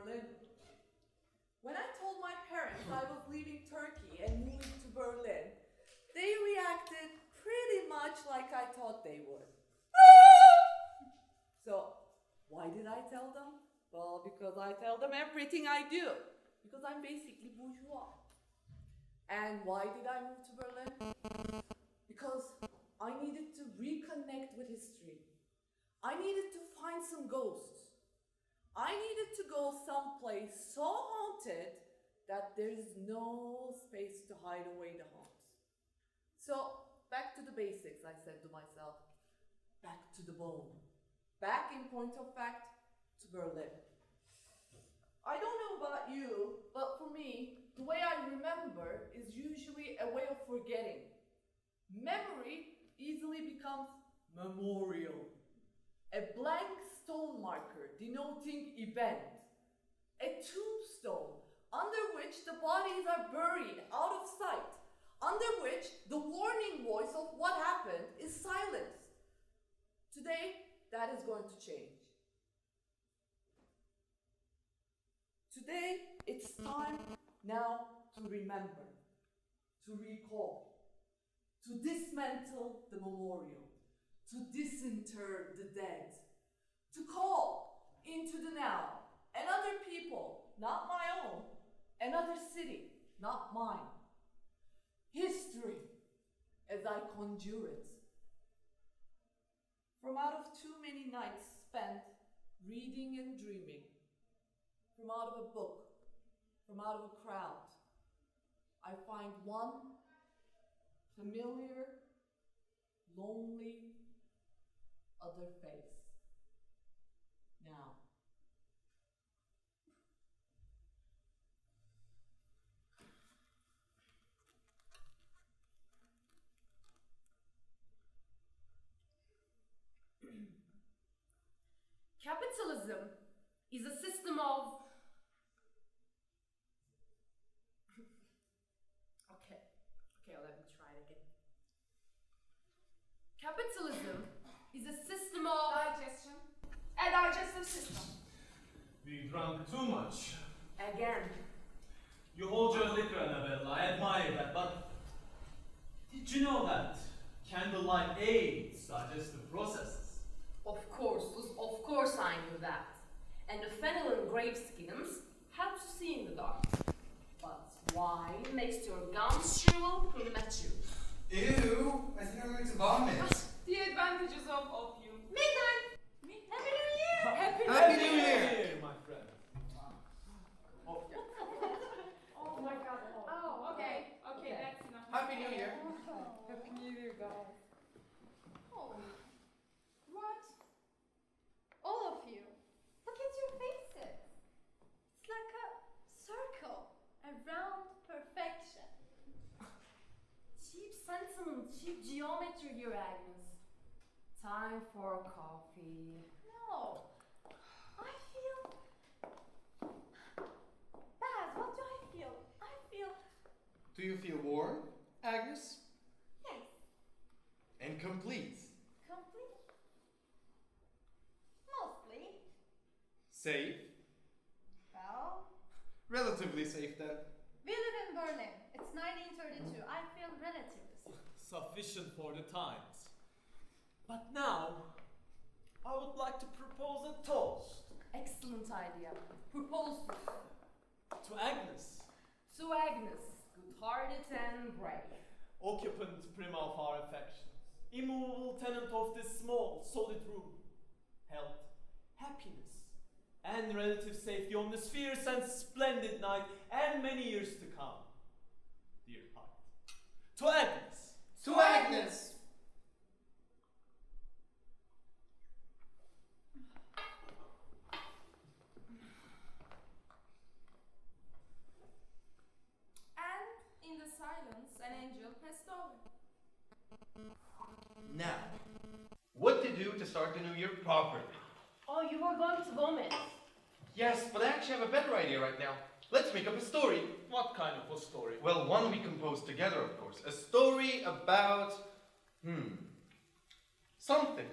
Berlin. When I told my parents I was leaving Turkey and moving to Berlin, they reacted pretty much like I thought they would. So, why did I tell them? Well, because I tell them everything I do. Because I'm basically bourgeois. And why did I move to Berlin? Because I needed to reconnect with history. I needed to find some ghosts. I needed to go someplace so haunted that there's no space to hide away the haunts. So, back to the basics, I said to myself. Back to the bone. Back in point of fact, to Berlin. I don't know about you, but for me, the way I remember is usually a way of forgetting. Memory easily becomes memorial. A blank stone marker denoting event. A tombstone under which the bodies are buried out of sight. Under which the warning voice of what happened is silenced. Today, that is going to change. Today, it's time now to remember, to recall, to dismantle the memorial, to disinter the dead, to call into the now another people, not my own, another city, not mine. History, as I conjure it. From out of too many nights spent reading and dreaming, from out of a book, from out of a crowd, I find one familiar, lonely, other face. Now. Capitalism is a system of... Okay, let me try it again. Capitalism is a system of... Digestion. A digestive system. We drank too much. Again. You hold your liquor, Annabelle. I admire that, but did you know that candlelight aids digestive processes? Of course I knew that. And the fennel and grape skins help to see in the dark. But wine makes your gums shrivel premature. Ew! I think I'm going to vomit. The advantages of opium. Midnight! Happy New Year! Happy New Year! My friend. Oh my god. Oh, okay, that's enough. Happy New Year! Happy New Year, guys. Oh, what? All of you, look at your faces. It's like a circle around perfection. Cheap sentiment, cheap geometry here, Agnes. Time for coffee. No, I feel bad. What do I feel? I feel Do you feel warm, Agnes? yes, And complete? complete. Mostly. Safe? Well, Relatively safe then. we live in Berlin. It's 1932. I feel relatively safe. Sufficient for the times. But now, I would like to propose a toast Excellent idea. Proposal to Agnes, to Agnes, good-hearted and brave. occupant prima of our affections, immovable tenant of this small, solid room. Health, happiness, and relative safety on this fierce and splendid night, and many years to come. Dear heart. To Agnes. To Agnes! And in the silence, an angel passed over. Now, what to do to start the new year properly? Oh, you were going to vomit. Yes, but I actually have a better idea right now. Let's make up a story. What kind of a story? Well, one we composed together, of course. A story about... something.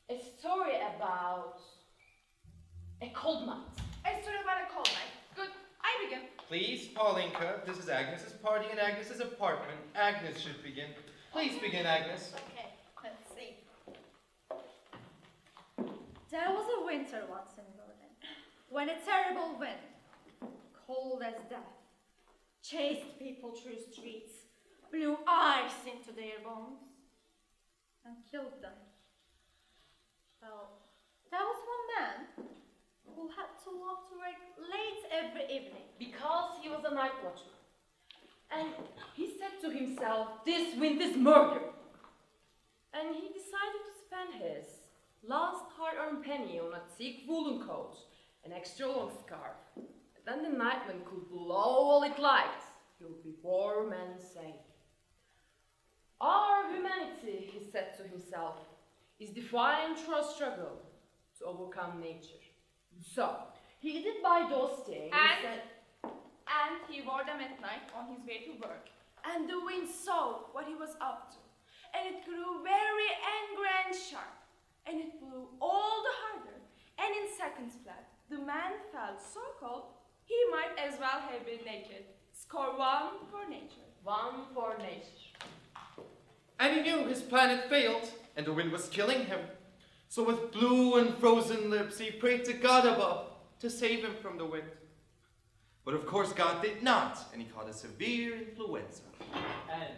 A story about a cold night. It's about a call night. Good. I begin. Please, Paulinka, this is Agnes's party and Agnes's apartment. Agnes should begin. Please begin, Agnes. Okay, let's see. There was a winter once in Berlin, when a terrible wind, cold as death, chased people through streets, blew ice into their bones, and killed them. Well, there was one man who had to walk to work late every evening. Because he was a night watchman. And he said to himself, this wind is murder. And he decided to spend his last hard-earned penny on a thick woolen coat, an extra long scarf. Then the nightman could blow all it liked. He would be warm and safe. Our humanity, he said to himself, is defined through a struggle to overcome nature. So, he did buy those things And he wore them at night on his way to work. And the wind saw what he was up to. And it grew very angry and sharp. And it blew all the harder. And in seconds flat, the man felt so cold, he might as well have been naked. Score 1 for nature. 1 for nature. And he knew his plan had failed, and the wind was killing him. So with blue and frozen lips, he prayed to God above to save him from the wind. But of course God did not, and he caught a severe influenza. And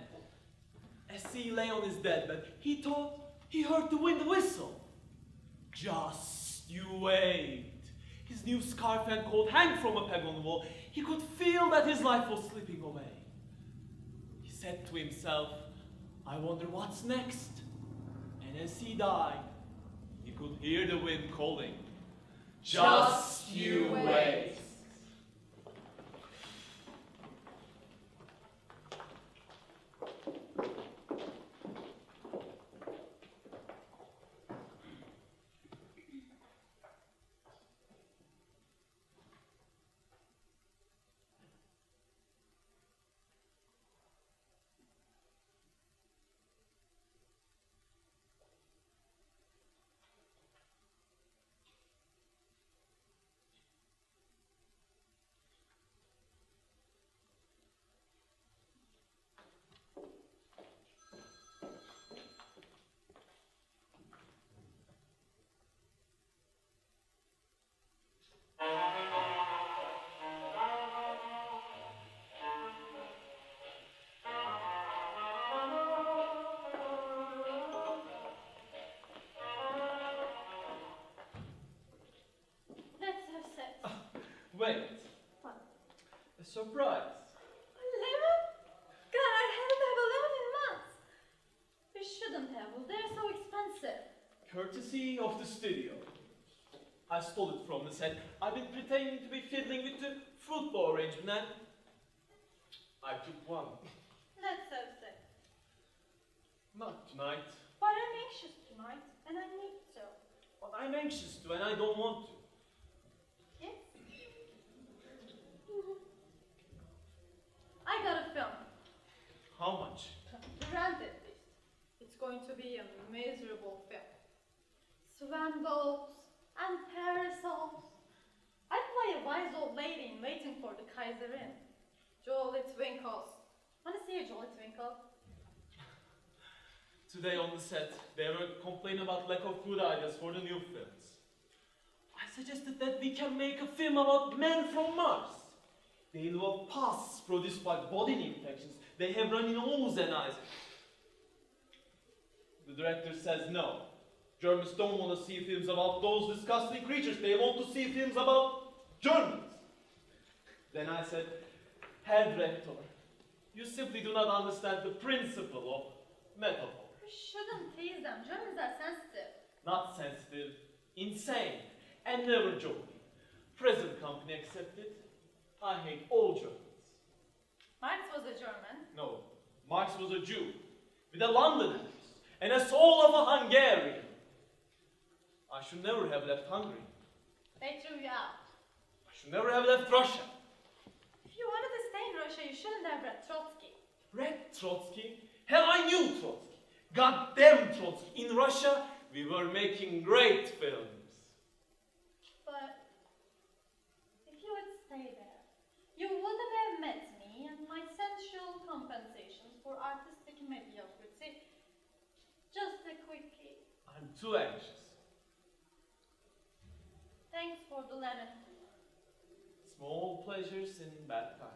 as he lay on his deathbed, he thought he heard the wind whistle. Just you wait. His new scarf and coat hang from a peg on the wall. He could feel that his life was slipping away. He said to himself, I wonder what's next. And as he died, he could hear the wind calling, just you wait. Wait. What? A surprise. A lemon? God, I haven't had a lemon in months. We shouldn't have. Well, they're so expensive. Courtesy of the studio. I stole it from the set. I've been pretending to be fiddling with the football arrangement and I took one. Let's have sex. Not tonight. But I'm anxious tonight, and I need to. But I'm anxious to and I don't want to. Yes? I got a film. How much? Rent at least. It's going to be a miserable film. Swam boats and parasols. I play a wise old lady in Waiting for the Kaiserin. Jolly Twinkles. Wanna see a Jolly Twinkle? Today on the set, they were complaining about lack of good ideas for the new films. I suggested that we can make a film about men from Mars. They involve pus produced by body infections. They have runny nose and eyes. The director says no. Germans don't want to see films about those disgusting creatures. They want to see films about Germans. Then I said, Herr Director, you simply do not understand the principle of metaphor. You shouldn't tease them. Germans are sensitive. Not sensitive, insane, and never joking. Present company accepted. I hate all Germans. Marx was a German. No, Marx was a Jew, with a London address, and a soul of a Hungarian. I should never have left Hungary. They threw you out. I should never have left Russia. If you wanted to stay in Russia, you shouldn't have read Trotsky. Read Trotsky? Hell, I knew Trotsky. Goddamn Trotsky. In Russia, we were making great films. But compensations for artistic mediocrity. Just a quickie. I'm too anxious. Thanks for the lemon. Small pleasures in bad times.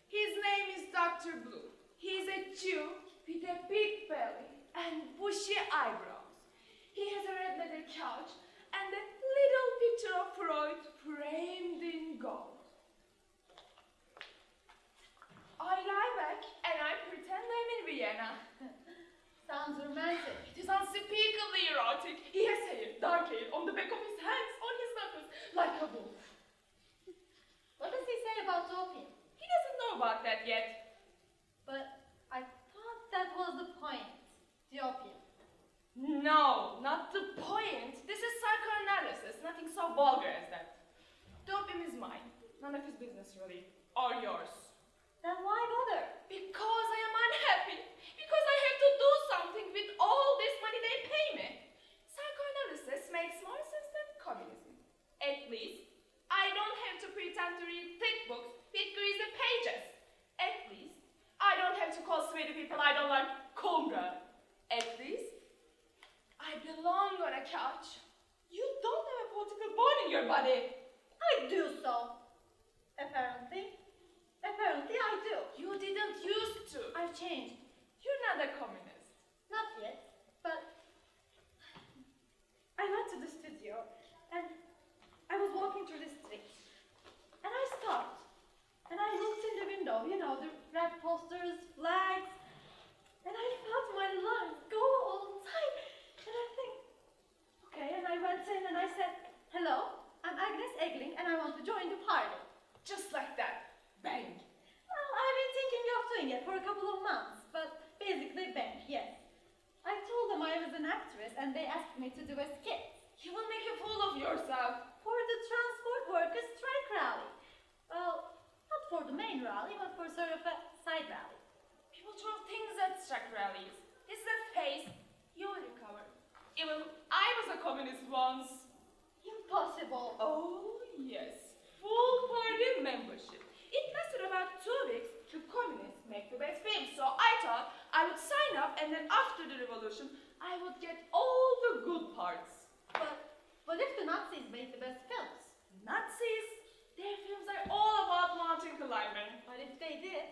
His name is Dr. Blue. He's a Jew with a big belly and bushy eyebrows. He has a red leather couch and a little picture of Freud framed in gold. I lie back and I pretend I'm in Vienna. Sounds romantic. It is unspeakably erotic. He has hair, dark hair, on the back of his hands, on his knuckles, like a wolf. What does he say about opium? He doesn't know about that yet. But I thought that was the point. The opium. No, not the point. This is psychoanalysis, nothing so vulgar as that. The opium is mine. None of his business, really. Or yours. Then why bother? Because I am unhappy. Because I have to do something with all this money they pay me. Psychoanalysis makes more sense than communism. At least, I don't have to pretend to read thick books with greasy pages. At least, I don't have to call sweaty people I don't like Conga. At least, I belong on a couch. You don't have a political bone in your body. I do so. Apparently. Apparently I do. You didn't used to. I've changed. You're not a communist. Not yet, but I went to the studio and I was walking through the streets and I stopped and I looked in the window, you know, the red posters, flags, and I felt my lungs go all tight and I think, okay, and I went in and I said, hello, I'm Agnes Egling and I want to join the party. Just like that. Bang. Well, I've been thinking of doing it for a couple of months, but basically bang, yes. I told them I was an actress and they asked me to do a skit You will make a fool of yourself. for the transport workers strike rally. Well, not for the main rally, but for sort of a side rally. People throw things at strike rallies. This is a phase. You will recover. Even I was a communist once. Impossible. Oh, yes. Full party membership. It lasted about 2 weeks. The communists make the best films, so I thought I would sign up and then after the revolution, I would get all the good parts. But what if the Nazis made the best films? Nazis, their films are all about mountain climbing. What if they did?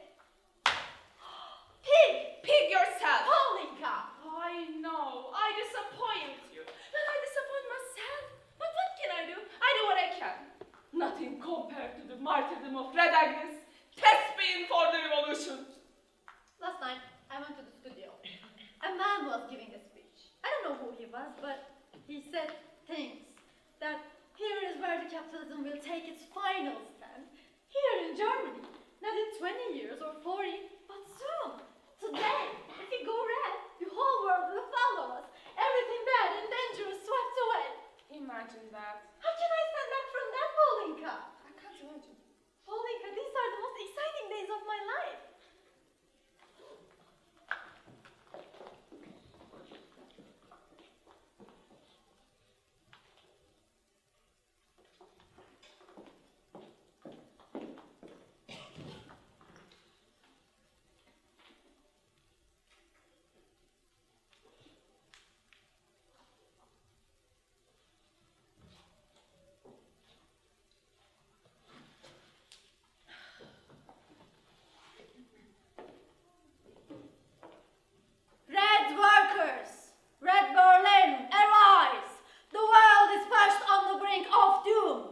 Pig! Pig yourself! Paulinka! I know, I disappoint you. Well, I disappoint myself. But what can I do? I do what I can. Nothing compared to the martyrdom of Red Agnes. Thespian for the revolution. Last night, I went to the studio. A man was giving a speech. I don't know who he was, but he said things that here is where the capitalism will take its final stand. Here in Germany. Not in 20 years or 40, but soon. Today, if we go red, the whole world will follow us. Everything bad and dangerous swept away. Imagine that. How can I stand back from that, Paulinka? I can't imagine. Paulinka, these are the most exciting days of my life. Red workers, Red Berlin, arise! The world is pushed on the brink of doom.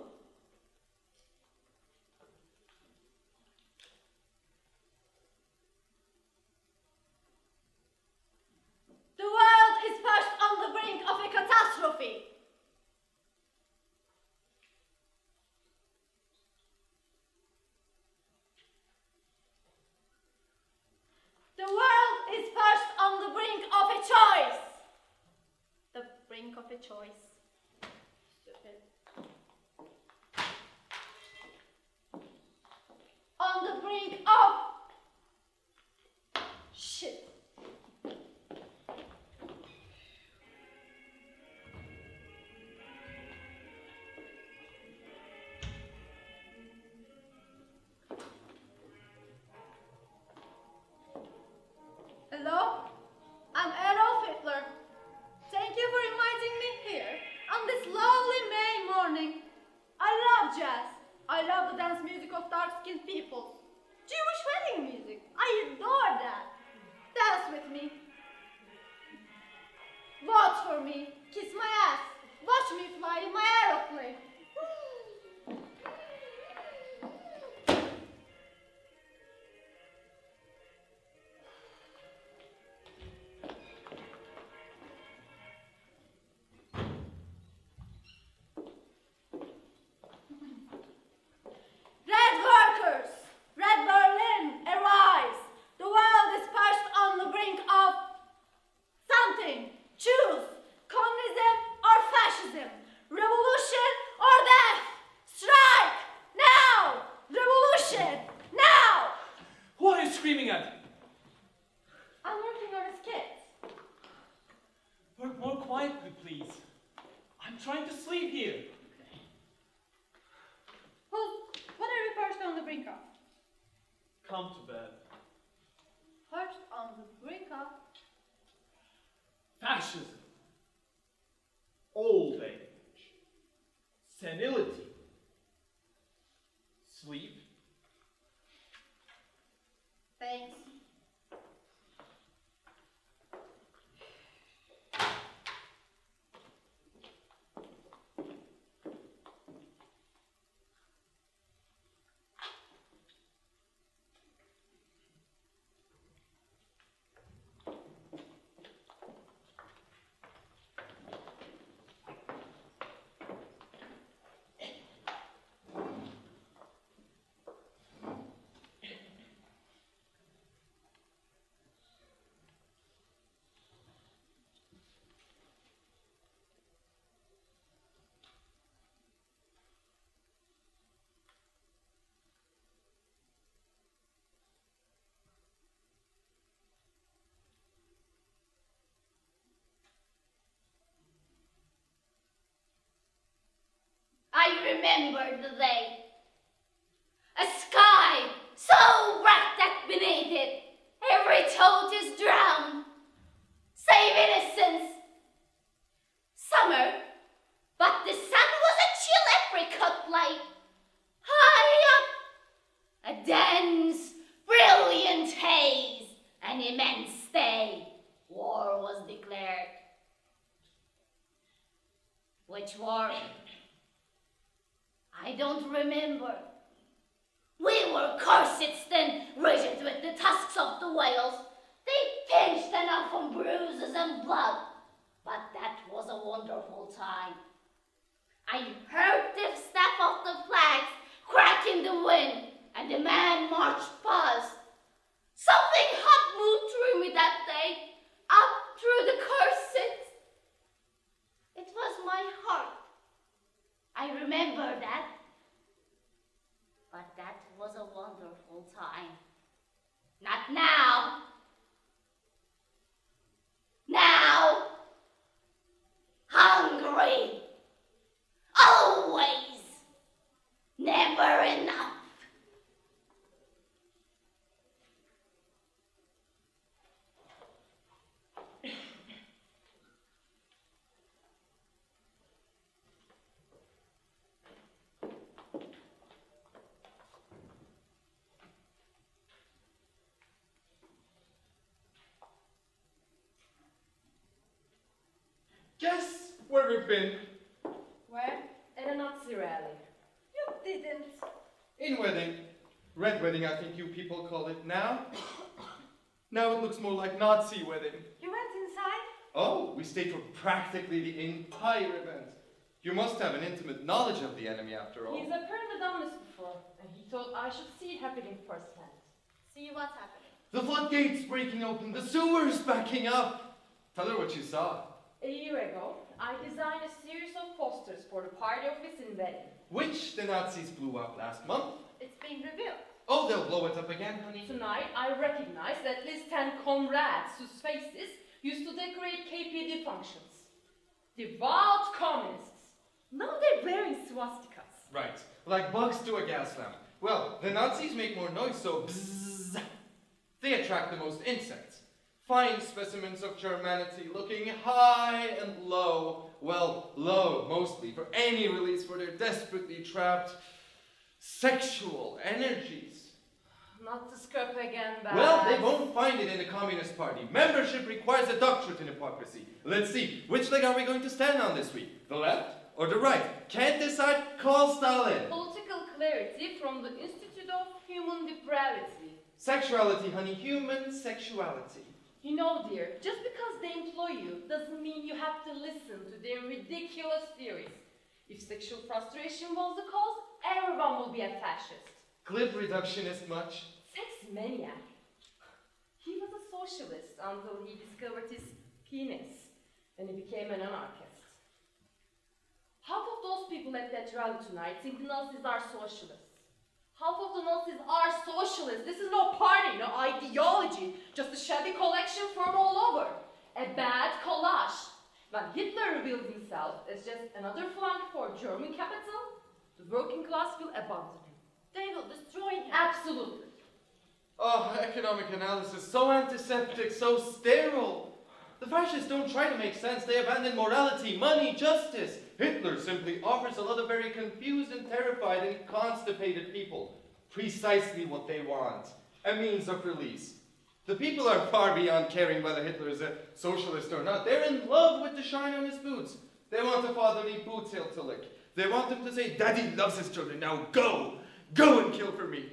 The world is pushed on the brink of a catastrophe. The world is pushed on the brink of a choice. The brink of a choice. Stupid. I love jazz. I love the dance music of dark-skinned peoples. Jewish wedding music. I adore that. Dance with me. Vote for me. Kiss my ass. Watch me fly in my aeroplane. Red workers, Red Berlin, arise! The world is perched on the brink of something. Choose communism or fascism, revolution or death. Strike now! Revolution now! What are you screaming at? I'm working on a skit. Work more quietly, please. I'm trying to sleep here. What are we perched on the brink of? Come to bed. Perched on the brink of Fascism. Old age. Senility. Sleep. thanks. I remember the day. A sky so bright that beneath it every thought is drowned, save innocence. Summer, but the sun was a chill apricot light. High up, a dense, brilliant haze, an immense day. War was declared. Which war? I don't remember. We were corsets then, rigid with the tusks of the whales. They pinched enough on bruises and blood. But that was a wonderful time. I heard the snap of the flags crack in the wind, and the man marched past. Something hot moved through me that day, up through the corsets. It was my heart. I remember that. But that was a wonderful time. Not now. Now. Hungry. Always. Never enough. Guess where we've been? Where? At a Nazi rally. You didn't. In wedding. Red wedding, I think you people call it now. Now it looks more like Nazi wedding. You went inside? Oh, we stayed for practically the entire event. You must have an intimate knowledge of the enemy after all. He's apparently done this before, and he thought I should see it happening firsthand. See what's happening. The floodgates breaking open, the sewers backing up. Tell her what you saw. A year ago, I designed a series of posters for the party office in Berlin. Which the Nazis blew up last month. It's been revealed. Oh, they'll blow it up again, honey. Tonight, I recognized at least 10 comrades whose faces used to decorate KPD functions. Devout communists. Now they're wearing swastikas. Right, like bugs to a gas lamp. Well, the Nazis make more noise, so bzzz. They attract the most insects. Fine specimens of Germanity looking high and low well, love mostly, for any release for their desperately trapped sexual energies. Not to scrap again, Baz. Well, they won't find it in the Communist Party. Membership requires a doctorate in hypocrisy. Let's see, which leg are we going to stand on this week? The left or the right? Can't decide? Call Stalin. Political clarity from the Institute of Human Depravity. Sexuality, honey, human sexuality. You know, dear, just because they employ you doesn't mean you have to listen to their ridiculous theories. If sexual frustration was the cause, everyone will be a fascist. Glib reductionist much? Sex maniac. He was a socialist until he discovered his penis, and he became an anarchist. Half of those people at that rally tonight think the Nazis are socialists. Half of the Nazis are socialists. This is no party, no ideology, just a shabby collection from all over. A bad collage. When Hitler revealed himself as just another flank for German capital, the working class will abandon him. They will destroy him. Absolutely. Oh, economic analysis, so antiseptic, so sterile. The fascists don't try to make sense, they abandon morality, money, justice. Hitler simply offers a lot of very confused and terrified and constipated people. Precisely what they want, a means of release. The people are far beyond caring whether Hitler is a socialist or not. They're in love with the shine on his boots. They want a fatherly boot heel to lick. They want him to say, Daddy loves his children, now go! Go and kill for me!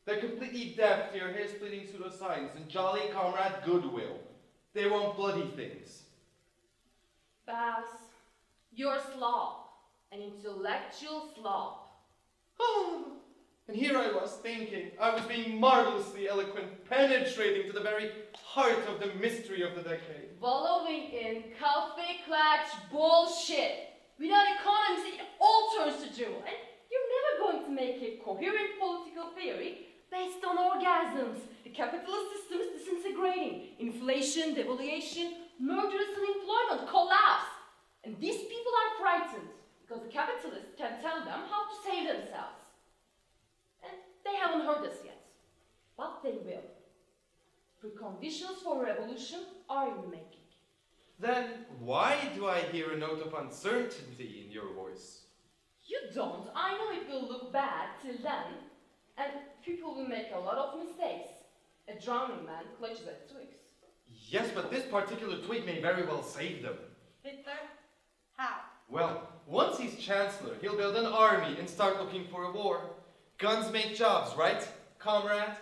They're completely deaf to your hair-splitting pseudoscience and jolly comrade goodwill. They want bloody things. Baz, you're a slob, an intellectual slob. Oh, and here I was thinking, I was being marvelously eloquent, penetrating to the very heart of the mystery of the decade. Wallowing in coffee clutch bullshit. Without economics, it all turns to drivel. And you're never going to make a coherent political theory based on orgasms. The capitalist system is disintegrating. Inflation, devaluation, murderous unemployment, collapse. And these people are frightened because the capitalists can tell them how to save themselves. And they haven't heard us yet. But they will. Preconditions for revolution are in the making. Then why do I hear a note of uncertainty in your voice? You don't. I know it will look bad till then. And people will make a lot of mistakes. A drowning man clutches at twigs. Yes, but this particular twig may very well save them. Hitler? How? Well, once he's chancellor, he'll build an army and start looking for a war. Guns make jobs, right, comrade?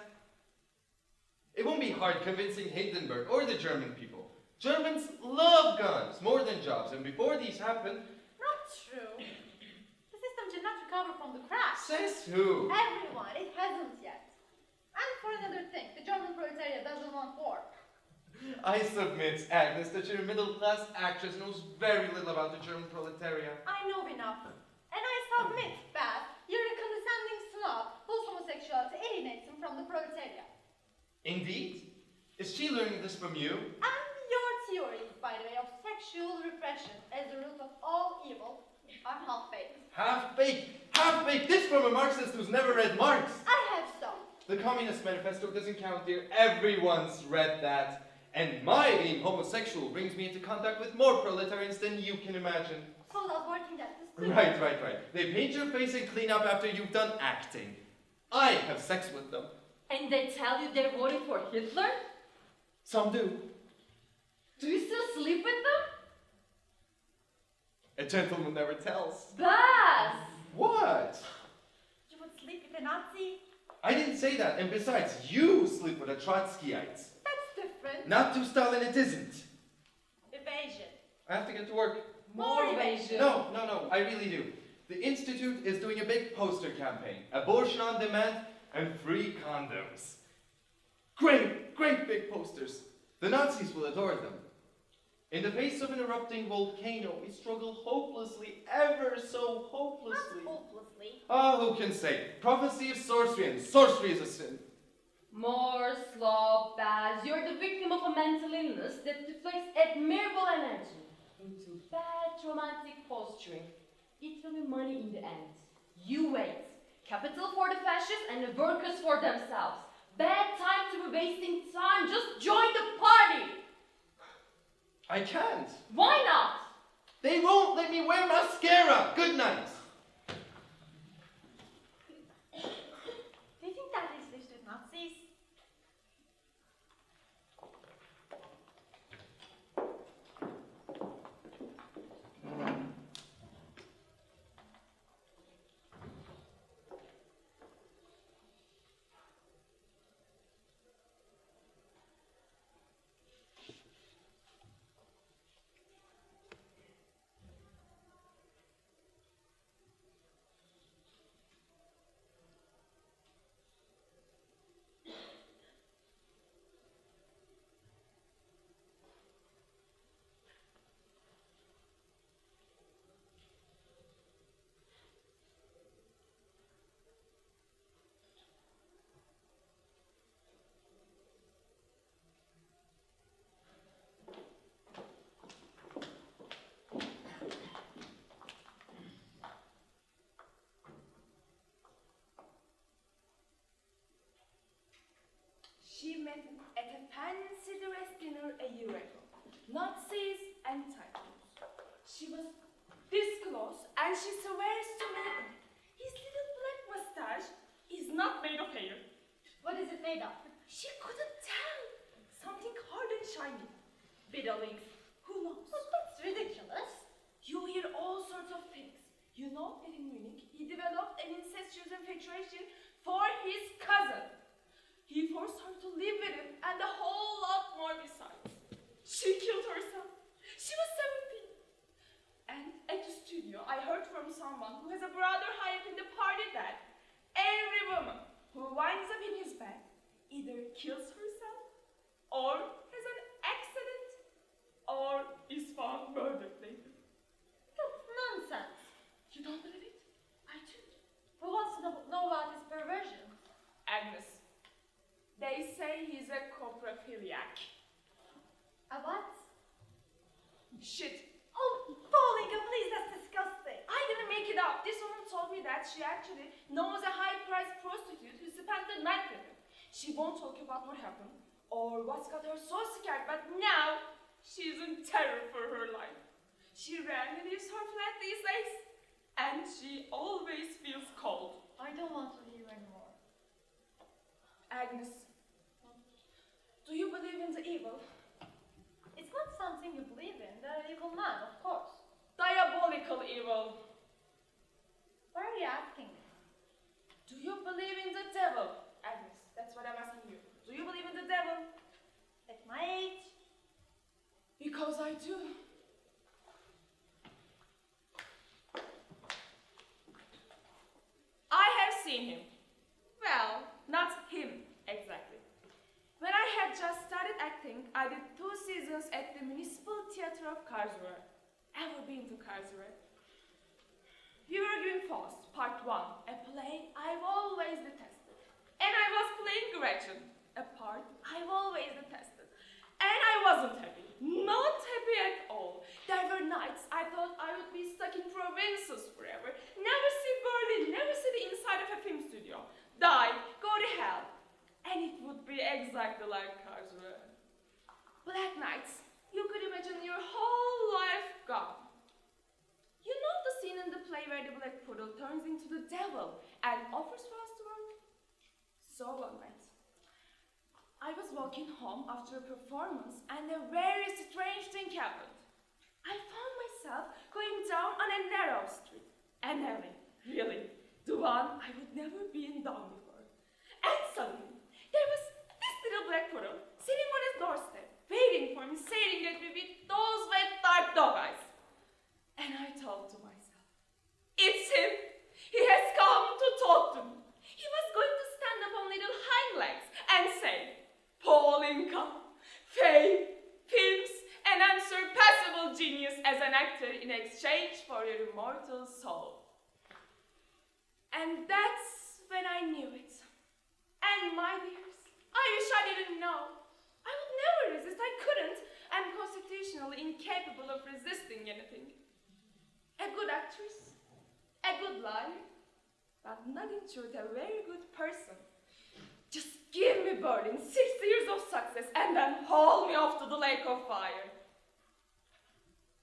It won't be hard convincing Hindenburg or the German people. Germans love guns more than jobs, and before these happen... Not true. The system did not recover from the crash. Says who? Everyone, it hasn't yet. And for another thing, the German proletariat doesn't want war. I submit, Agnes, that your middle-class actress knows very little about the German proletariat. I know enough. And I submit, Baz, you're a condescending snob whose homosexuality alienates him from the proletariat. Indeed? Is she learning this from you? And your theories, by the way, of sexual repression as the root of all evil are half-baked. Half-baked! Half-baked! This from a Marxist who's never read Marx! I have some. The Communist Manifesto doesn't count, dear. Everyone's read that. And my being homosexual brings me into contact with more proletarians than you can imagine. So does working at the school. Right. They paint your face and clean up after you've done acting. I have sex with them. And they tell you they're voting for Hitler? Some do. Do you still sleep with them? A gentleman never tells. Baz! What? You would sleep with a Nazi? I didn't say that. And besides, you sleep with a Trotskyite. That's different. Not to Stalin, it isn't. Evasion. I have to get to work. More evasion. No, I really do. The Institute is doing a big poster campaign. Abortion on demand and free condoms. Great big posters. The Nazis will adore them. In the face of an erupting volcano, we struggle hopelessly, ever so hopelessly. Not hopelessly. Oh, who can say? Prophecy of sorcery, and sorcery is a sin. More slob, Baz. You're the victim of a mental illness that deflects admirable energy into bad romantic posturing. It will be money in the end. You wait. Capital for the fascists and the workers for themselves. Bad time to be wasting time. Just join the party. I can't. Why not? They won't let me wear mascara. Good night. Do you think that is listed Nazis? She met him at a fancy dress dinner a year ago. Nazis and typos. She was this close and she swears to me his little black mustache is not made of hair. What is it made of? She couldn't tell. Something hard and shiny. Fiddlings. Who knows? But that's ridiculous. You hear all sorts of things. You know that in Munich, he developed an incestuous infatuation for his cousin. He forced her to live with him and a whole lot more besides. She killed herself. She was 17. And at the studio, I heard from someone who has a brother high up in the party that every woman who winds up in his bed either kills herself or has an accident or is found murdered later. That's nonsense. You don't believe it? I do. Who wants to know about his perversion? Agnes. They say he's a coprophiliac. A what? Shit. Oh, Paulinka, please, that's disgusting. I didn't make it up. This woman told me that she actually knows a high-priced prostitute who spent the night with him. She won't talk about what happened or what's got her so scared, but now she's in terror for her life. She rarely leaves her flat these days, and she always feels cold. I don't want to hear anymore. Agnes, do you believe in the evil? It's not something you believe in. They're an evil man, of course. Diabolical evil. Why are you asking me? Do you believe in the devil? Agnes, that's what I'm asking you. Do you believe in the devil? At my age? Because I do. I have seen him. Well, not him exactly. When I had just started acting, I did 2 seasons at the Municipal Theatre of Karlsruhe. Ever been to Karlsruhe? We were doing Faust, Part 1, a play I've always detested. And I was playing Gretchen, a part I've always detested. And I wasn't happy. Not happy at all. There were nights I thought I would be stuck in provinces forever. Never see Berlin, never see the inside of a film studio. Die, go to hell. And it would be exactly like Karlsruhe. Black nights. You could imagine your whole life gone. You know the scene in the play where the black poodle turns into the devil and offers for us to work? So one night, I was walking home after a performance and a very strange thing happened. I found myself going down on a narrow street, an alley, really, the one I would never been down before. And suddenly, there was this little black poodle sitting on his doorstep, waiting for me, staring at me with those wet, dark dog eyes. And I thought to myself, it's him! He has come to talk to me. He was going to stand up on little hind legs and say, Paulinka, fame, films, an unsurpassable genius as an actor in exchange for your immortal soul. And that's when I knew it. And my dears, I wish I didn't know. I would never resist, I couldn't. I'm constitutionally incapable of resisting anything. A good actress, a good liar, but not in truth a very good person. Just give me Berlin, 6 years of success, and then haul me off to the lake of fire.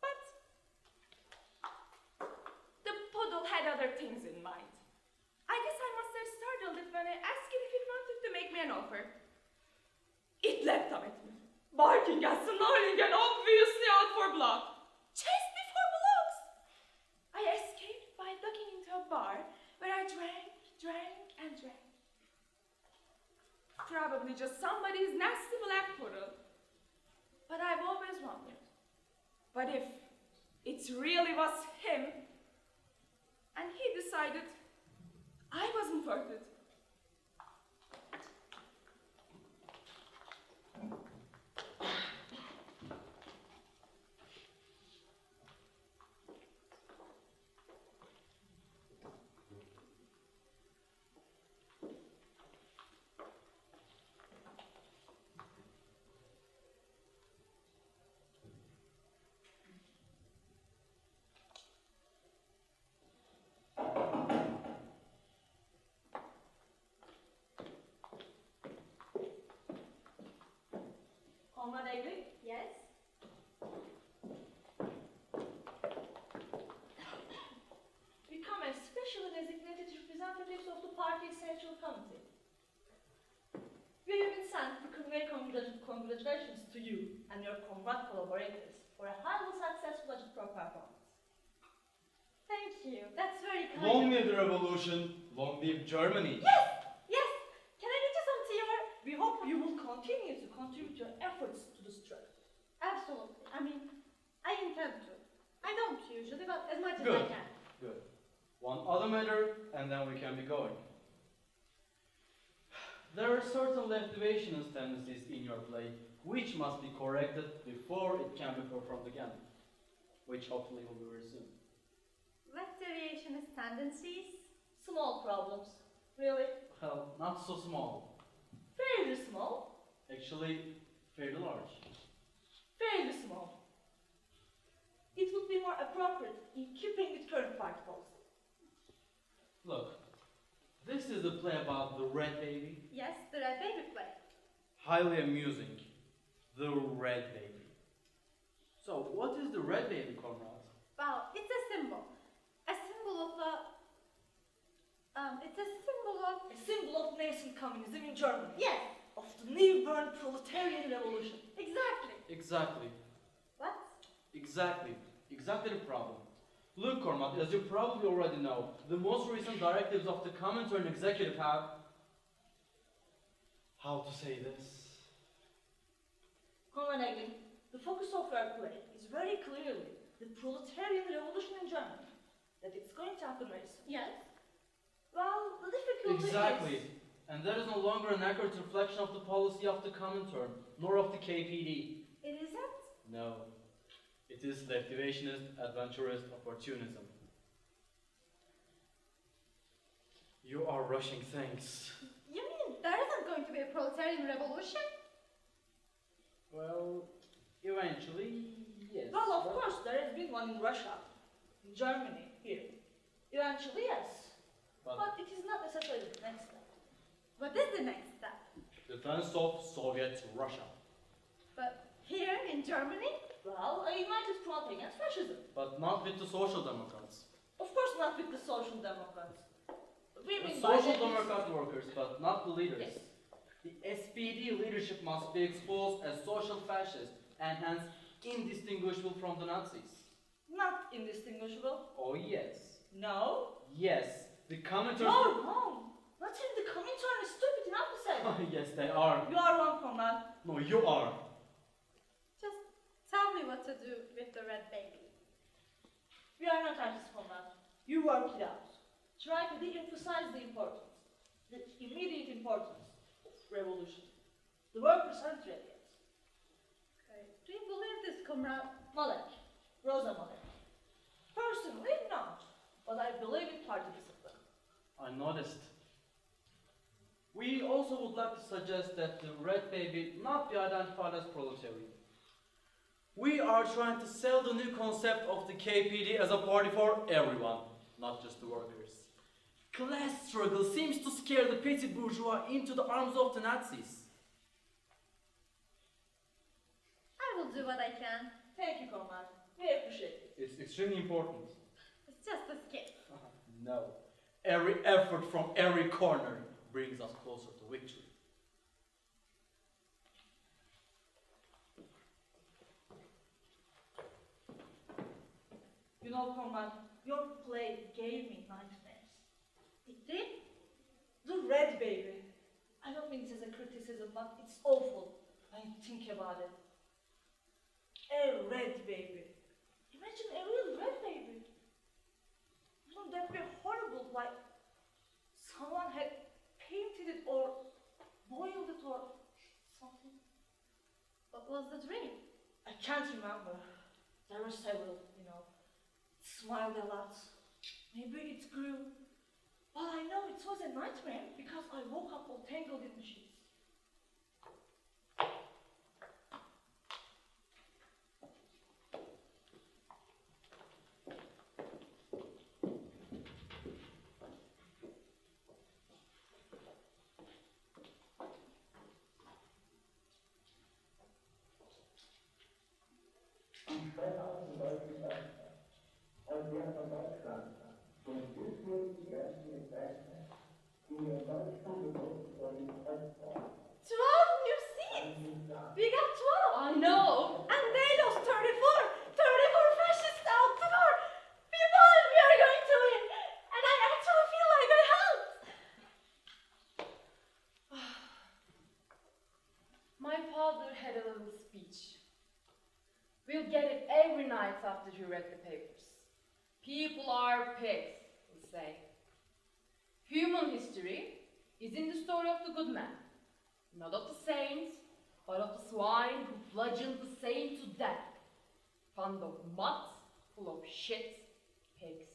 But other things in mind. I guess I must have startled it when I asked it if it wanted to make me an offer. It leapt up at me, barking and snarling and obviously out for blood. Chased me for blocks! I escaped by ducking into a bar where I drank and drank. Probably just somebody's nasty black poodle. But I've always wondered, what if it really was him and he decided I wasn't worth it? Comrade Egli? Yes? Become a specially designated representatives of the party's central committee. We have been sent to convey congratulations to you and your comrade collaborators for a highly successful agitprop performance. Thank you. That's very kind. Long live the revolution, long live Germany. Yes! Yes! Can I get you some tea or? We hope you will continue to contribute your efforts to the struggle. Absolutely. I mean, I intend to. I don't usually, but as much as I Good. can. Good. One other matter, and then we can be going. There are certain left-deviationist tendencies in your play, which must be corrected before it can be performed again, which hopefully will be very soon. Left deviationist tendencies? Small problems. Really? Well, not so small. Fairly small. Actually, fairly large. Fairly small. It would be more appropriate in keeping with current party policy. Look, this is a play about the red baby. Yes, the Red Baby play. Highly amusing. The red baby. So, what is the red baby, comrade? Well, it's a symbol. A symbol of a... it's a symbol of... A symbol of nascent communism in Germany. Yes, Of the newborn proletarian revolution. exactly. Exactly. What? Exactly. Exactly the problem. Look, Cormac, as you probably already know, the most recent directives of the Comintern executive have... How to say this? Comrade Egli, the focus of our play is very clearly the proletarian revolution in Germany. That it's going to happen very soon. Yes. Well, the difficulty Exactly. is... And that is no longer an accurate reflection of the policy of the Comintern, nor of the KPD. It isn't? No. It is leftivationist, adventurist opportunism. You are rushing things. You mean there isn't going to be a proletarian revolution? Well, eventually, yes. Well, of course, there has been one in Russia, in Germany, here. Eventually, yes. But it is not necessarily the next step. What is the next step? Defense of Soviet Russia. But here in Germany? Well, a united front against fascism. But not with the Social Democrats. Of course not with the Social Democrats. We The mean by Social that is- Democrat workers, but not the leaders. Yes. The SPD leadership must be exposed as social fascists and hence indistinguishable from the Nazis. Not indistinguishable. Oh yes. No. Yes. The Comintern... No. Not even the Comintern is stupid enough to say. Yes, they are. You are wrong, comrade. No, you are. Just tell me what to do with the Red Baby. We are not artists, comrade. You work it out. Try to de-emphasize the importance, the immediate importance of revolution. The workers aren't ready yet. Okay. Do you believe this, comrade? Malek, Rosa Malek. Personally, no. But I believe in party discipline. I noticed. We also would like to suggest that the red baby not be identified as proletarian. We are trying to sell the new concept of the KPD as a party for everyone, not just the workers. Class struggle seems to scare the petty bourgeois into the arms of the Nazis. I will do what I can. Thank you, comrade. We appreciate it. It's extremely important. It's just a skit. No. Every effort from every corner brings us closer to victory. You know, Conrad, your play gave me nightmares. It did? The red baby. I don't mean it as a criticism, but it's awful when you think about it. A red baby. Imagine a real red baby. Wouldn't that be horrible? Like someone had painted it or boiled it or something. What was the dream? I can't remember. There were several, you know. It smiled a lot. Maybe it grew. All I know, it was a nightmare because I woke up all tangled in the sheets. We got 12! I know! And they lost 34! 34 fascists out the door! We won! We are going to win! And I actually feel like I helped! My father had a little speech. We'll get it every night after he read the papers. People are pigs, we say. Human history is in the story of the good man, not of the saints, but of the swine who bludgeoned the saint to death. Fond of mud, full of shit, pigs.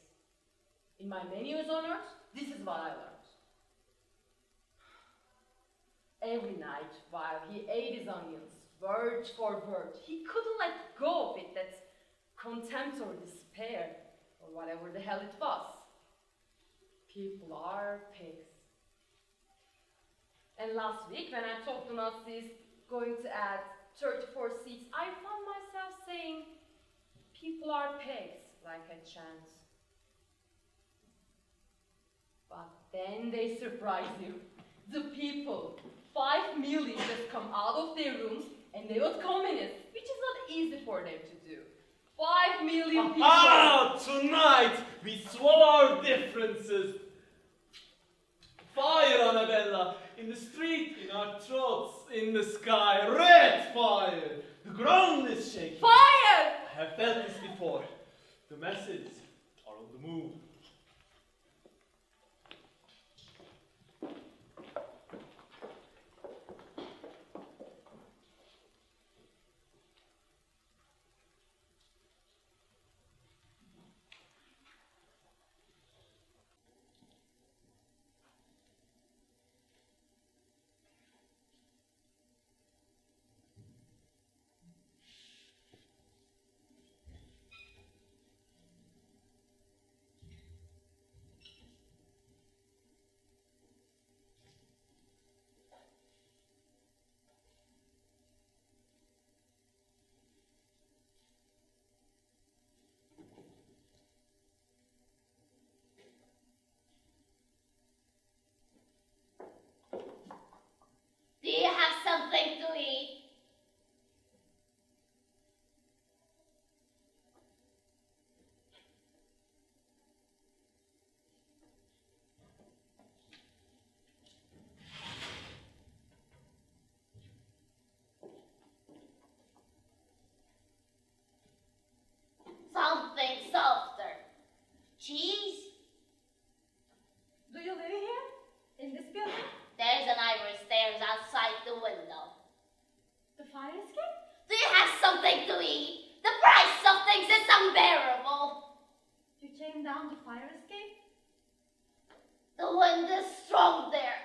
In my many years on earth, this is what I learned. Every night, while he ate his onions, word for word, he couldn't let go of it, that contempt or despair, or whatever the hell it was. People are pigs. And last week, when I talked to Nazis going to add 34 seats, I found myself saying, people are pigs, like a chant. But then they surprise you. The people, 5 million just come out of their rooms and they vote communist, which is not easy for them to do. 5 million people. Ah, tonight we swallow our differences. Fire, Annabella, in the street, in our throats, in the sky, red fire. The ground is shaking. Fire! I have felt this before. The messages are on the move. Do you have something to eat? Something softer. Cheese? Do you live here? In this building? There's an iron stairs outside the window. The fire escape? Do you have something to eat? The price of things is unbearable. You came down the fire escape? The wind is strong there.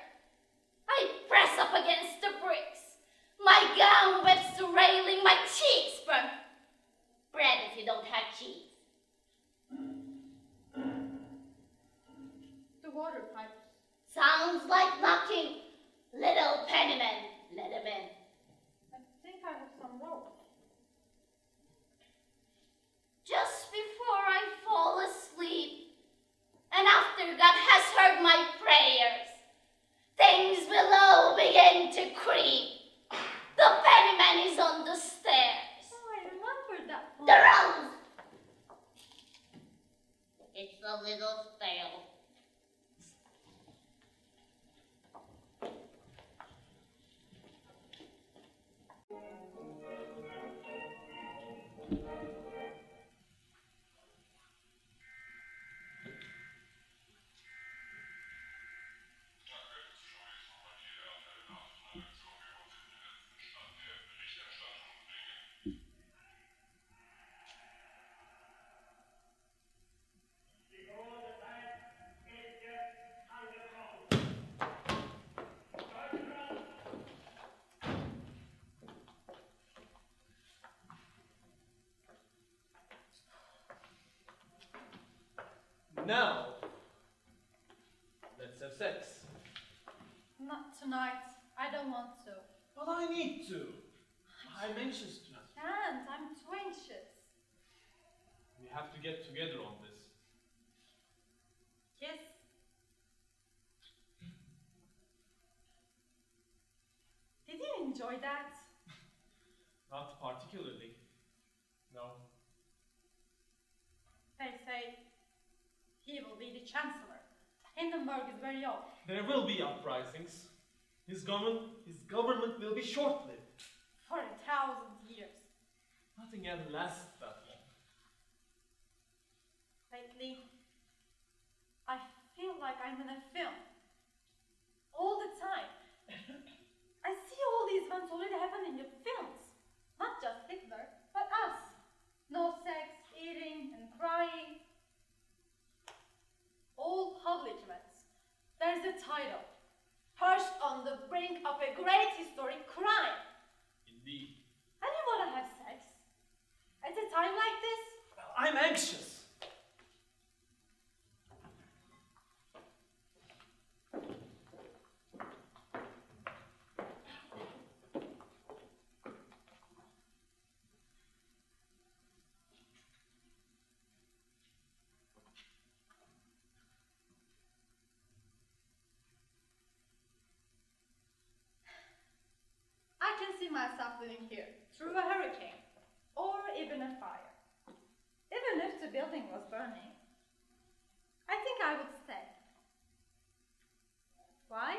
I press up against the bricks. My gown whips the railing, my cheeks burn. Bread if you don't have cheese. The water pipes. Sounds like knocking. Little pennyman, let him in. I think I have some rope. Just before I fall asleep, and after Mother God has heard my prayers. Things below begin to creep. The pennyman is on the stairs. Oh, I remember that one. The rose! It's a little stale. Now, let's have sex. Not tonight. I don't want to. But I need to. I'm anxious to. Can't. I'm too anxious. We have to get together on this. Yes. Did you enjoy that? Not particularly. No. They say he will be the chancellor. Hindenburg is very old. There will be uprisings. His government will be short-lived. For 1,000 years. Nothing ever lasts that long. Lately, I feel like I'm in a film. All the time. I see all these events already happening in films. Not just Hitler, but us. No sex, eating, and crying. All public events. There's a title. Perched on the brink of a great historic crime. Indeed. And you wanna have sex? At a time like this? I'm anxious. I can see myself living here, through a hurricane, or even a fire. Even if the building was burning, I think I would stay. Why?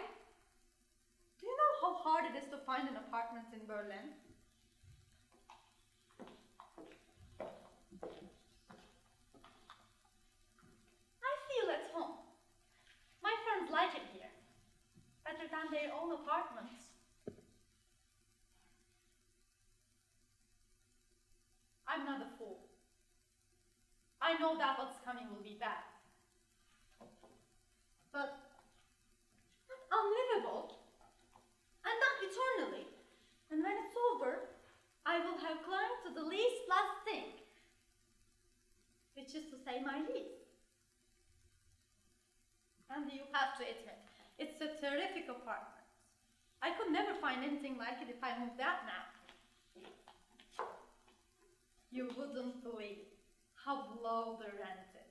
Do you know how hard it is to find an apartment in Berlin? I feel at home. My friends like it here, better than their own apartments. I'm not a fool. I know that what's coming will be bad. But not unlivable, and not eternally. And when it's over, I will have climbed to the least last thing, which is to say my lease. And you have to admit, it's a terrific apartment. I could never find anything like it if I moved out now. You wouldn't believe how low the rent is.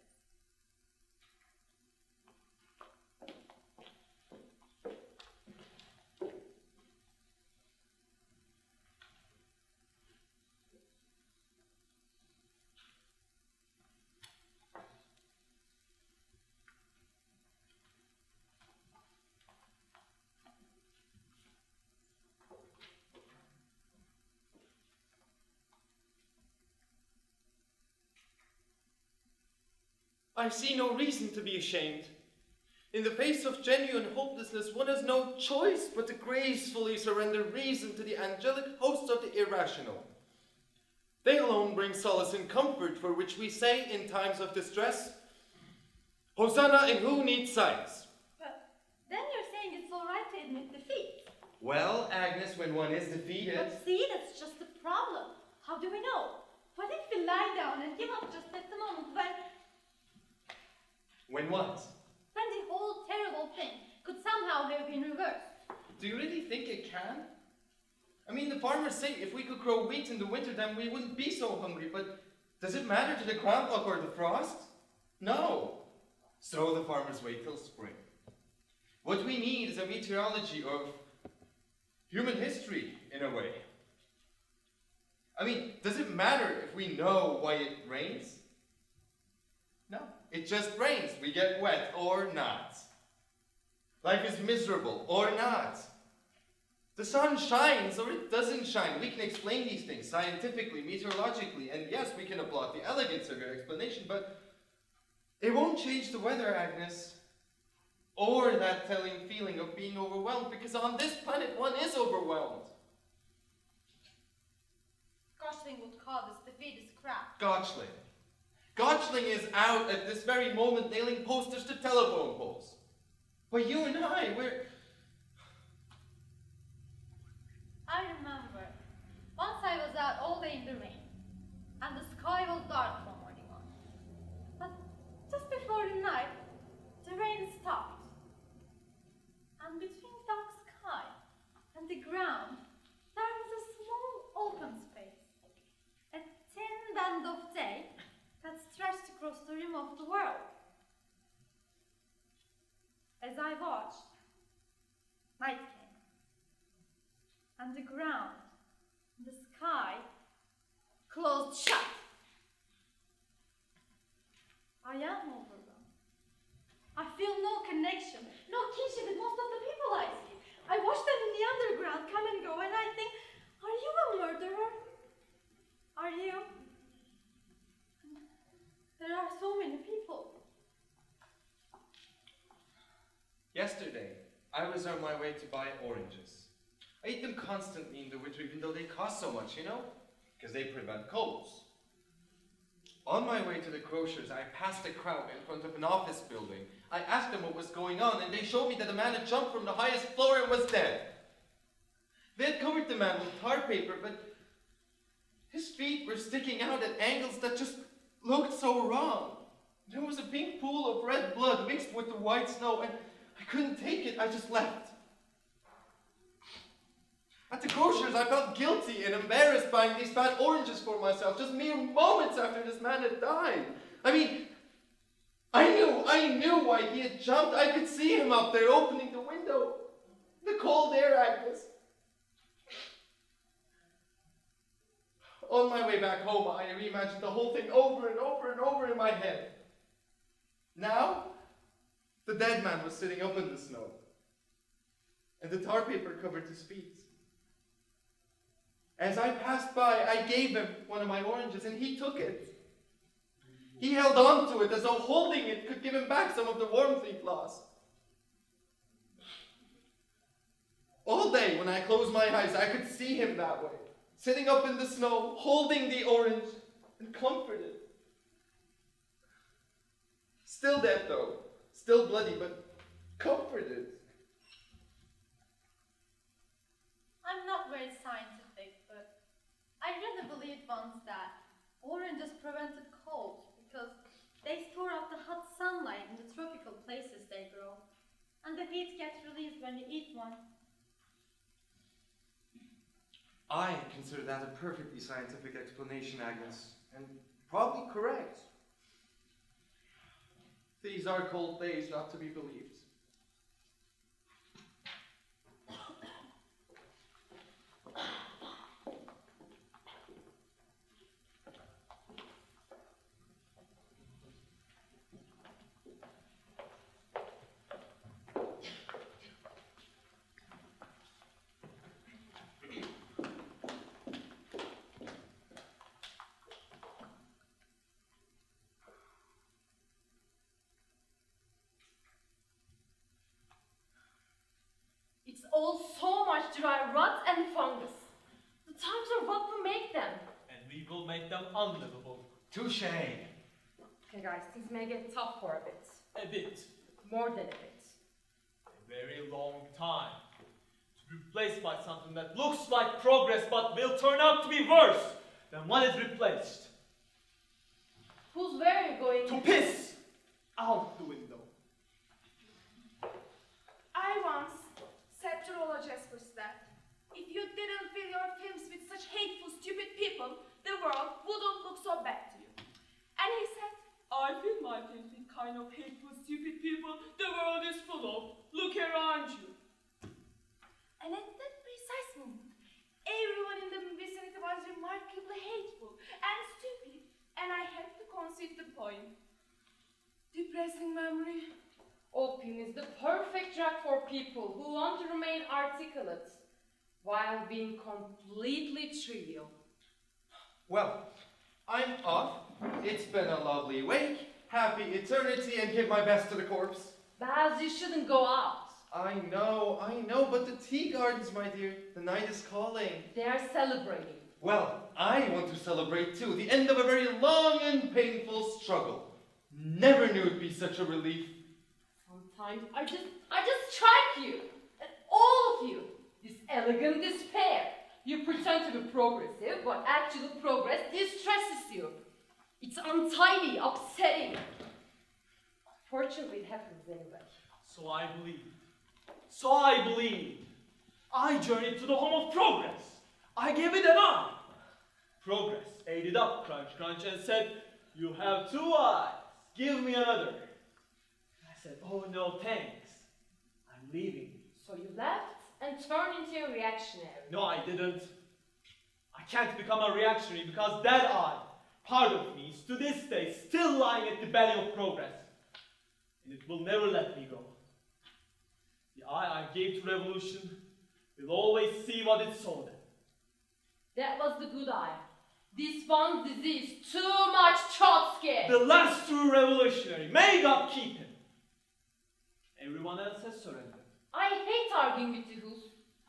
I see no reason to be ashamed. In the face of genuine hopelessness, one has no choice but to gracefully surrender reason to the angelic hosts of the irrational. They alone bring solace and comfort, for which we say in times of distress, Hosanna in who needs signs. But then you're saying it's all right to admit defeat. Well, Agnes, when one is defeated... But see, that's just the problem. How do we know? What if we lie down and give up just at the moment when... When what? When the whole terrible thing could somehow have been reversed. Do you really think it can? I mean, the farmers say if we could grow wheat in the winter, then we wouldn't be so hungry, but does it matter to the groundhog or the frost? No. So the farmers wait till spring. What we need is a meteorology of human history, in a way. I mean, does it matter if we know why it rains? No, it just rains. We get wet or not. Life is miserable or not. The sun shines or it doesn't shine. We can explain these things scientifically, meteorologically, and yes, we can applaud the elegance of your explanation, but it won't change the weather, Agnes, or that telling feeling of being overwhelmed, because on this planet one is overwhelmed. Gosling would call this the fetus crap. Gotchling. Gotchling is out at this very moment nailing posters to telephone poles. But you and we're... I remember, once I was out all day in the rain, and the sky was dark from morning on. But just before the night, the rain stopped. And between dark sky and the ground, there was a small open space, a thin band of day that stretched across the rim of the world. As I watched, night came, and the ground, the sky, closed shut. I am overwhelmed. I feel no connection, no kinship with most of the people I see. I watch them in the underground come and go, and I think, are you a murderer? Are you? There are so many people. Yesterday, I was on my way to buy oranges. I eat them constantly in the winter, even though they cost so much, you know? Because they prevent colds. On my way to the grocer's, I passed a crowd in front of an office building. I asked them what was going on, and they showed me that a man had jumped from the highest floor and was dead. They had covered the man with tar paper, but his feet were sticking out at angles that just looked so wrong. There was a pink pool of red blood mixed with the white snow, and I couldn't take it. I just left. At the grocer's, I felt guilty and embarrassed buying these fat oranges for myself, just mere moments after this man had died. I mean, I knew why he had jumped. I could see him up there opening the window. The cold air, Agnes. On my way back home, I reimagined the whole thing over and over and over in my head. Now, the dead man was sitting up in the snow, and the tar paper covered his feet. As I passed by, I gave him one of my oranges, and he took it. He held on to it as though holding it could give him back some of the warmth he'd lost. All day, when I closed my eyes, I could see him that way, sitting up in the snow, holding the orange, and comforted. Still dead, though. Still bloody, but comforted. I'm not very scientific, but I really believed once that oranges prevented colds because they store up the hot sunlight in the tropical places they grow, and the heat gets released when you eat one. I consider that a perfectly scientific explanation, Agnes, and probably correct. These are cold days not to be believed. It's all so much dry rot and fungus. The times are what will make them. And we will make them unlivable. Touche. Okay guys, things may get tough for a bit. A bit. More than a bit. A very long time. To be replaced by something that looks like progress but will turn out to be worse than what is replaced. Who's where are you going? To piss out the window. I once said to Rolla Jaspers that if you didn't fill your films with such hateful, stupid people, the world wouldn't look so bad to you. And he said, I fill my films with kind of hateful, stupid people the world is full of. Look around you. And at that precise moment, everyone in the vicinity was remarkably hateful and stupid, and I had to concede the point. Depressing memory. Opium is the perfect drug for people who want to remain articulate while being completely trivial. Well, I'm off. It's been a lovely week. Happy eternity and give my best to the corpse. Baz, you shouldn't go out. I know, but the tea gardens, my dear. The night is calling. They are celebrating. Well, I want to celebrate too. The end of a very long and painful struggle. Never knew it'd be such a relief. Sometimes I just strike you, and all of you, this elegant despair. You pretend to be progressive, but actual progress distresses you. It's untidy, upsetting. Fortunately, it happens anyway. So I believe. I journeyed to the home of progress. I gave it an eye. Progress ate it up, crunch, crunch, and said, "You have 2 eyes. Give me another." I said, "Oh no, thanks. I'm leaving." So you left and turned into a reactionary. No, I didn't. I can't become a reactionary because that eye, part of me, is to this day still lying at the belly of progress. And it will never let me go. The eye I gave to revolution will always see what it saw then. That was the good eye. This one's disease, too much Trotsky. The last true revolutionary, may God keep him. Everyone else has surrendered. I hate arguing with you.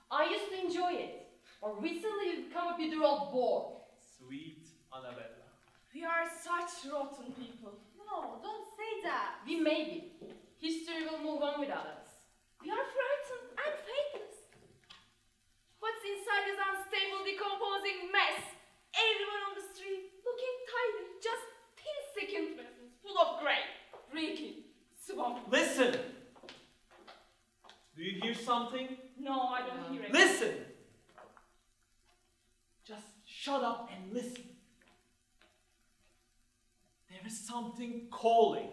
I used to enjoy it. Or recently you've become a bitter old bore. Sweet Annabella. We are such rotten people. No, don't say that. We may be. History will move on without us. We are frightened and faithless. What's inside is unstable, decomposing mess. Everyone on the street looking tidy, just thin second vessels full of grain, reeking, swamp. Listen! Do you hear something? No, I don't hear it. Listen! Just shut up and listen. There is something calling.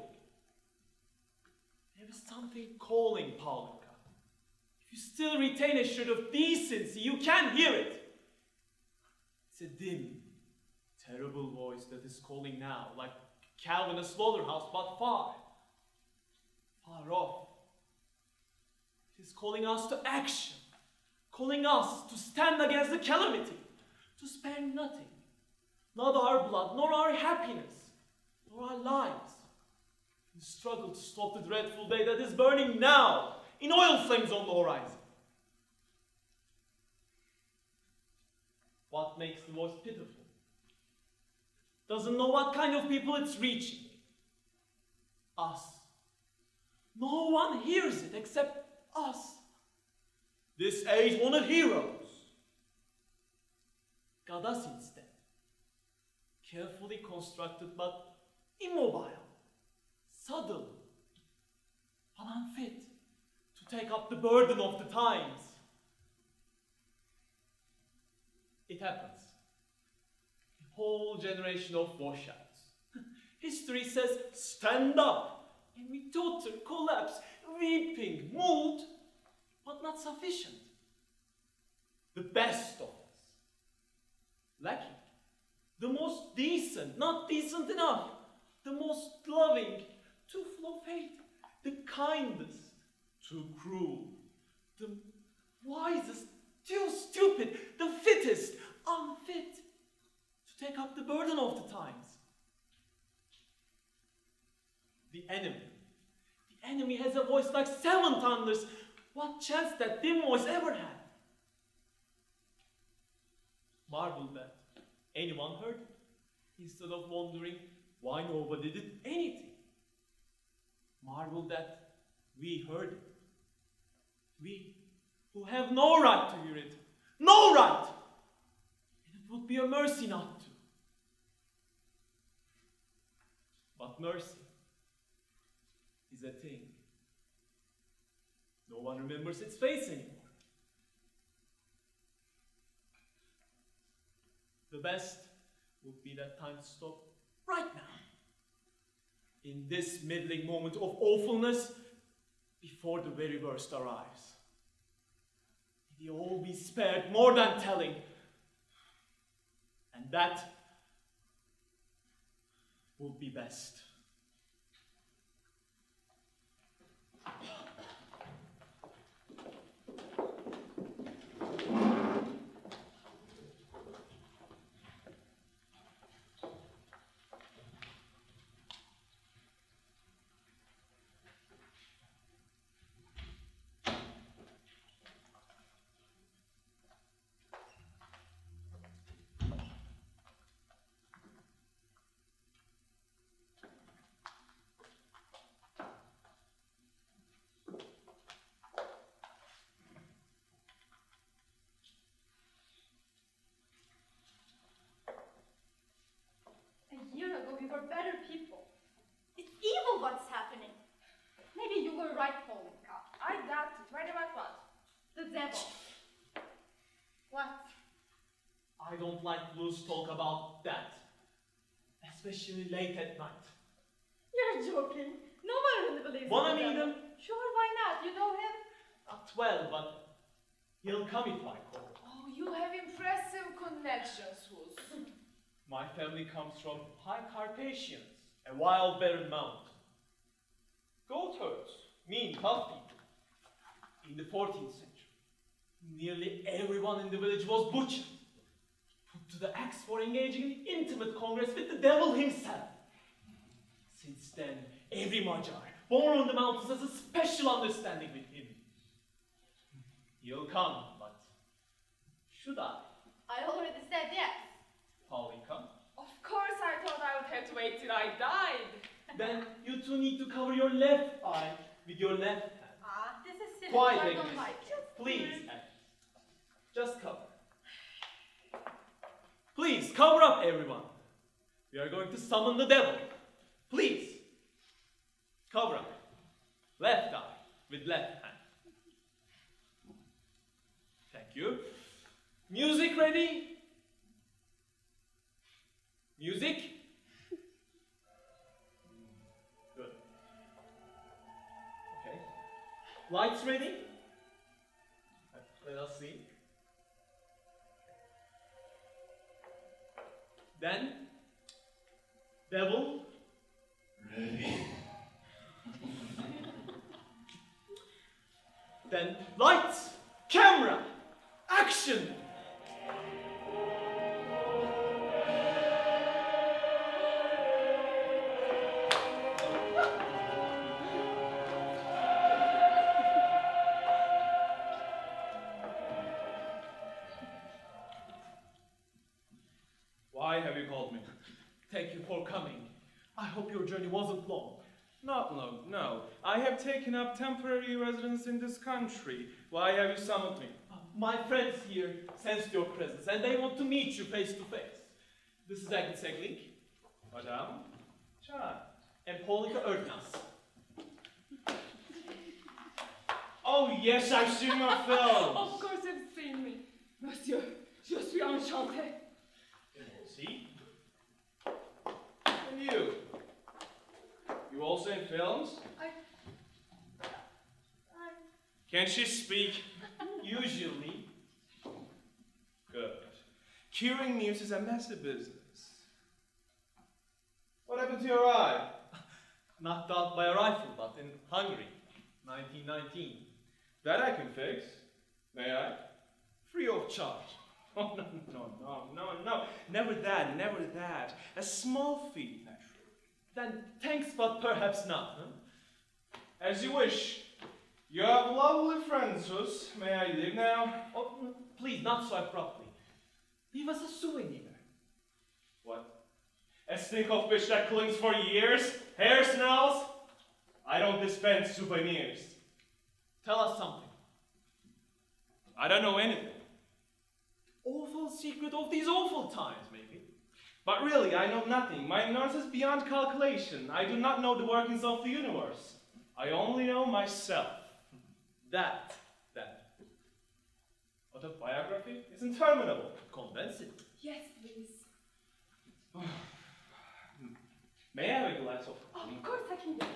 There is something calling, Paulinka. If you still retain a shred of decency, you can hear it. It's a dim, terrible voice that is calling now, like Calvin's slaughterhouse, but far, far off. It is calling us to action, calling us to stand against the calamity, to spare nothing, not our blood, nor our happiness, nor our lives, in the struggle to stop the dreadful day that is burning now in oil flames on the horizon. What makes the voice pitiful? Doesn't know what kind of people it's reaching. Us. No one hears it except us. This age wanted heroes. Got us instead. Carefully constructed but immobile, subtle, but unfit to take up the burden of the times. It happens. A whole generation of washouts. History says, stand up, and we totter, collapse, weeping, moved, but not sufficient. The best of us, lacking. The most decent, not decent enough. The most loving, too full of hate. The kindest, too cruel. The wisest, too stupid. The fittest, unfit to take up the burden of the times. The enemy has a voice like 7 thunders. What chance that dim voice ever had? Marvel that anyone heard it, instead of wondering why nobody did anything. Marvel that we heard it. We who have no right to hear it. No right! And it would be a mercy not to. But mercy is a thing. No one remembers its face anymore. The best would be that time to stop right now. in this middling moment of awfulness, before the very worst arrives. May they all be spared more than telling. And that would be best. A year ago, we were better people. It's evil what's happening. Maybe you were right, Polika. I doubt it. Right about what? The devil. What? I don't like loose talk about that, especially late at night. You're joking. No one really believes Wanna in the meet devil. him? Sure, why not? You know him? Not well, but he'll come if I call. Oh, you have impressive connections, Hus. My family comes from High Carpathians, a wild barren mountain. Goatherds, mean, tough people. In the 14th century, nearly everyone in the village was butchered, put to the axe for engaging in intimate congress with the devil himself. Since then, every Magyar born on the mountains has a special understanding with him. He'll come, but should I? I already said yes. Paulika? Of course, I thought I would have to wait till I died. Then you two need to cover your left eye with your left hand. This is silly. Quiet, I Begüm. don't like it. Please, Agnes. Just cover. Please, cover up, everyone. We are going to summon the devil. Please. Cover up. Left eye with left hand. Thank you. Music ready? Music? Good. Okay. Lights ready? Let us see. Then, devil. Ready. Then, lights, camera, action. Why have you called me? Thank you for coming. I hope your journey wasn't long. Not long, no. I have taken up temporary residence in this country. Why have you summoned me? My friends here sensed your presence and they want to meet you face to face. This is Agnes Egling Madame? Child. and Paulika Erdnas. Oh yes, I've seen your films. Of course, you've seen me. Monsieur, je suis enchantée. See? And you? You also in films? Can she speak? Usually, Good. Curing muse is a messy business. What happened to your eye? knocked out by a rifle butt in Hungary, 1919. That I can fix. May I? Free of charge. Oh, no. Never that, never that. A small fee, naturally. Then thanks, but perhaps not, huh? As you wish. You have lovely friends, Hus. May I leave now? Oh, please, not so abruptly. Leave us a souvenir. What? A stink of fish that clings for years? Hair smells? I don't dispense souvenirs. Tell us something. I don't know anything. Awful secret of these awful times, maybe. But really, I know nothing. My ignorance is beyond calculation. I do not know the workings of the universe. I only know myself. That. Autobiography is interminable. Condense it. Yes, please. May I have a glass of Oh, honey? of course I can do it.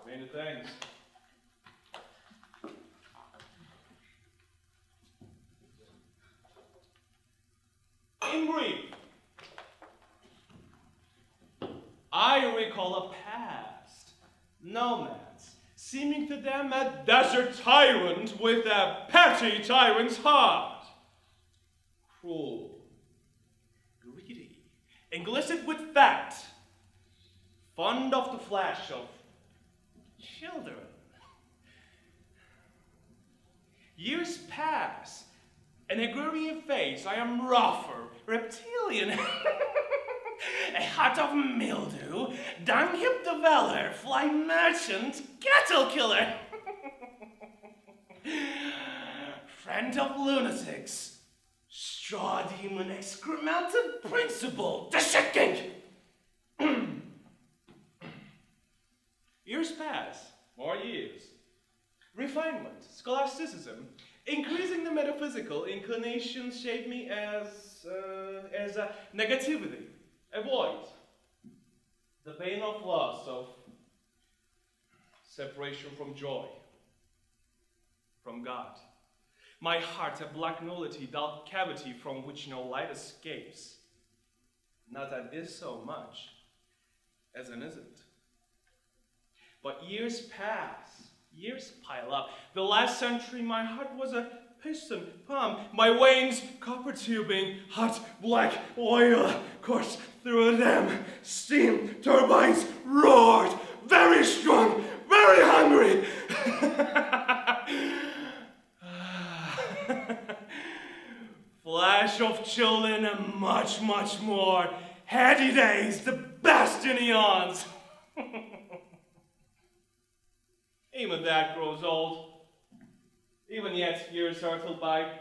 Many thanks. In brief, I recall a past. Nomads, seeming to them a desert tyrant with a petty tyrant's heart. Cruel, greedy, and glistered with fat. Fond of the flesh of children. Years pass. An agrarian face, I am rougher, reptilian, a heart of mildew, dung-hip developer, fly merchant, cattle killer, friend of lunatics, straw demon, excremented principle, the shit king. Years pass, more years. Refinement, scholasticism, increasing the metaphysical inclinations shape me as a negativity, a void. The pain of loss, of separation from joy, from God. My heart a black nullity, dull cavity from which no light escapes. Not an is so much as an isn't. But years pass. Years pile up. The last century, my heart was a piston pump. My veins, copper tubing, hot black oil coursed through them. Steam turbines roared, very strong, very hungry. Flash of children and much, much more. Heady days, the best in eons. Even that grows old. Even yet, years hurtle by.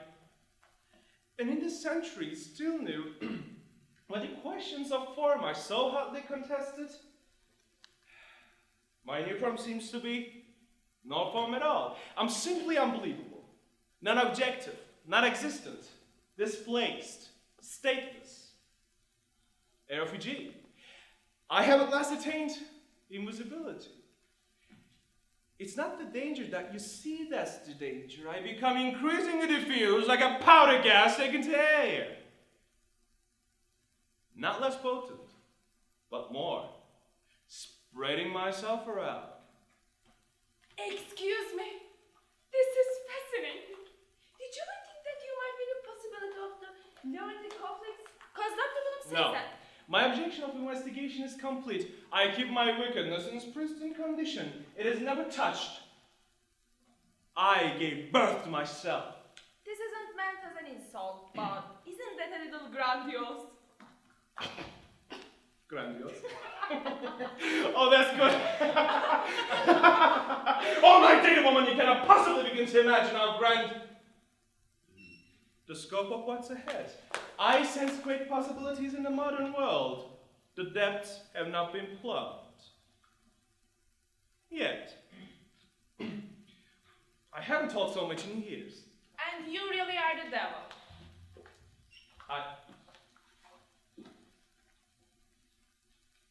And in this century, still new, when the questions of form are so hotly contested, my new form seems to be no form at all. I'm simply unbelievable, non-objective, non-existent, displaced, stateless, a refugee. I have at last attained invisibility. It's not the danger that you see that's the danger. I become increasingly diffuse like a powder gas taken to air. Not less potent, but more. Spreading myself around. Excuse me. This is fascinating. Did you not think that you might be the possibility of the narrative conflicts? Because Dr. Phillips says No. that. My objection of investigation is complete. I keep my wickedness in pristine condition. It is never touched. I gave birth to myself. This isn't meant as an insult, but isn't that a little grandiose? Grandiose. Oh, that's good. Oh, my dear woman, you cannot possibly begin to imagine how grand the scope of what's ahead. I sense great possibilities in the modern world. The depths have not been plumbed. Yet. I haven't taught so much in years. And you really are the devil.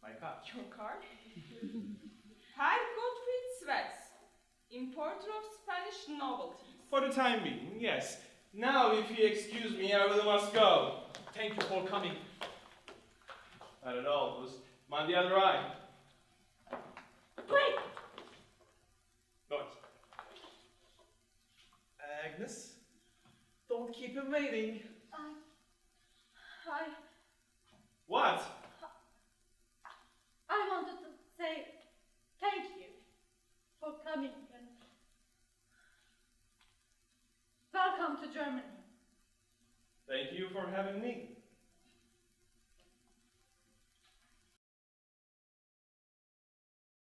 My card. Your card? Herr Gottfried Svetz, importer of Spanish novelties. For the time being, yes. Now, if you excuse me, I really must go. Thank you for coming. Not at all. It was mind the other eye. Wait! What? Agnes, don't keep him waiting. What? I wanted to say thank you for coming and welcome to Germany. Thank you for having me.